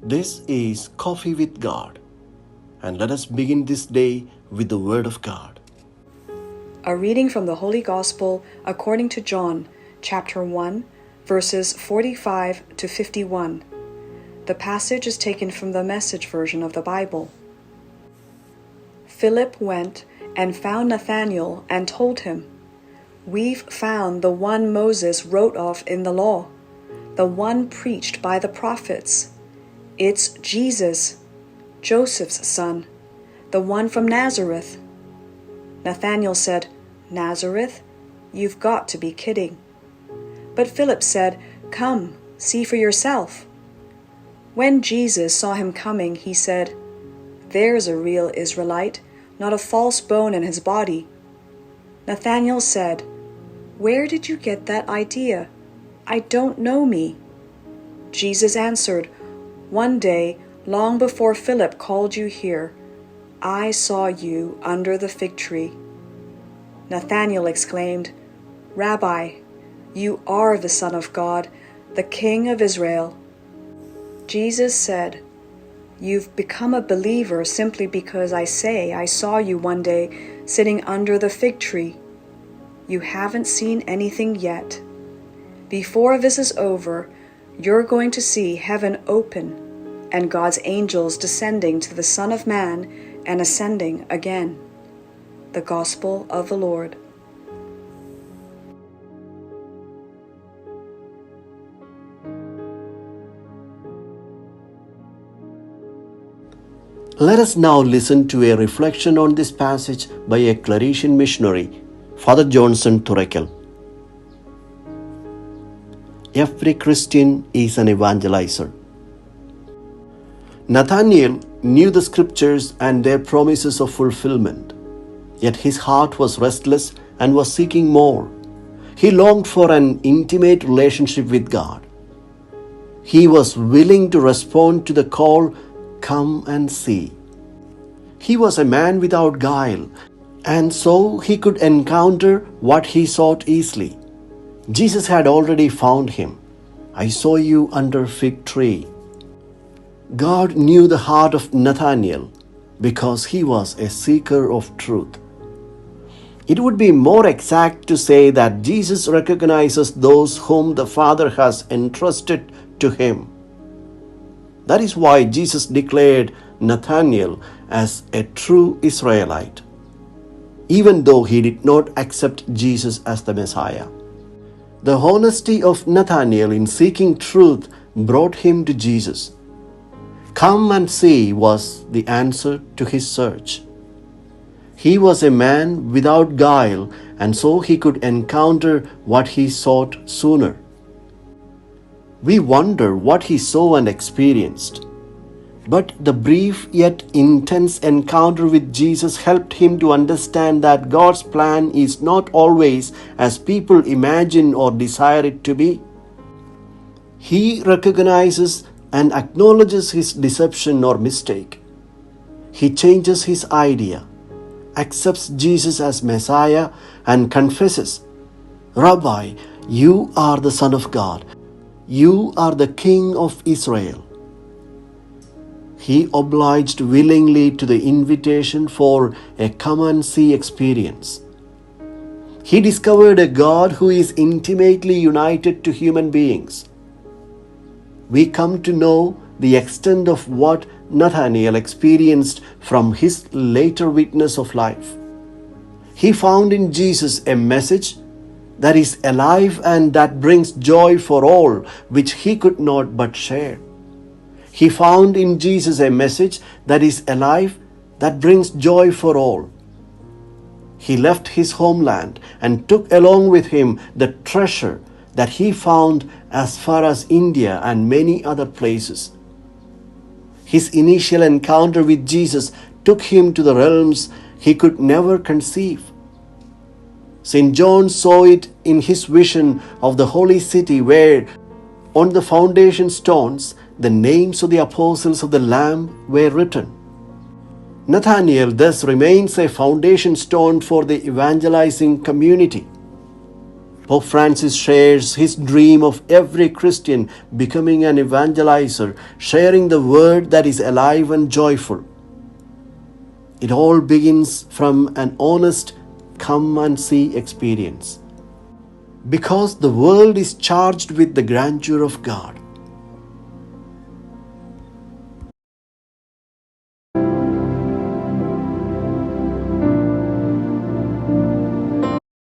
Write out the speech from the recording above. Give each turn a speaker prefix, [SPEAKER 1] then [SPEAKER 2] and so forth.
[SPEAKER 1] This is Coffee with God, and let us begin this day with the Word of God.
[SPEAKER 2] A reading from the Holy Gospel according to John, chapter 1, verses 45 to 51. The passage is taken from the Message version of the Bible. Philip went and found Nathanael and told him, "We've found the one Moses wrote of in the law, the one preached by the prophets. It's Jesus, Joseph's son, the one from Nazareth." Nathanael said, "Nazareth? You've got to be kidding." But Philip said, "Come, see for yourself." When Jesus saw him coming, he said, "There's a real Israelite, not a false bone in his body." Nathanael said, "Where did you get that idea? I don't know me." Jesus answered, "One day, long before Philip called you here, I saw you under the fig tree." Nathanael exclaimed, "Rabbi, you are the Son of God, the King of Israel." Jesus said, "You've become a believer simply because I say I saw you one day sitting under the fig tree. You haven't seen anything yet. Before this is over, you're going to see heaven open and God's angels descending to the Son of Man and ascending again." The Gospel of the Lord.
[SPEAKER 1] Let us now listen to a reflection on this passage by a Claretian missionary, Father Johnson Turekal. Every Christian is an evangeliser. Nathanael knew the scriptures and their promises of fulfilment, yet his heart was restless and was seeking more. He longed for an intimate relationship with God. He was willing to respond to the call, "Come and see." He was a man without guile, and so he could encounter what he sought easily. Jesus had already found him. "I saw you under fig tree." God knew the heart of Nathanael because he was a seeker of truth. It would be more exact to say that Jesus recognizes those whom the Father has entrusted to him. That is why Jesus declared Nathanael as a true Israelite, even though he did not accept Jesus as the Messiah. The honesty of Nathanael in seeking truth brought him to Jesus. "Come and see" was the answer to his search. He was a man without guile, and so he could encounter what he sought sooner. We wonder what he saw and experienced. But the brief yet intense encounter with Jesus helped him to understand that God's plan is not always as people imagine or desire it to be. He recognizes and acknowledges his deception or mistake. He changes his idea, accepts Jesus as Messiah, and confesses, "Rabbi, you are the Son of God. You are the King of Israel." He obliged willingly to the invitation for a come and see experience. He discovered a God who is intimately united to human beings. We come to know the extent of what Nathanael experienced from his later witness of life. He found in Jesus a message that is alive and that brings joy for all, which he could not but share. He found in Jesus a message that is alive, that brings joy for all. He left his homeland and took along with him the treasure that he found as far as India and many other places. His initial encounter with Jesus took him to the realms he could never conceive. St. John saw it in his vision of the holy city where, on the foundation stones, the names of the apostles of the Lamb were written. Nathanael thus remains a foundation stone for the evangelizing community. Pope Francis shares his dream of every Christian becoming an evangelizer, sharing the word that is alive and joyful. It all begins from an honest come and see experience. Because the world is charged with the grandeur of God,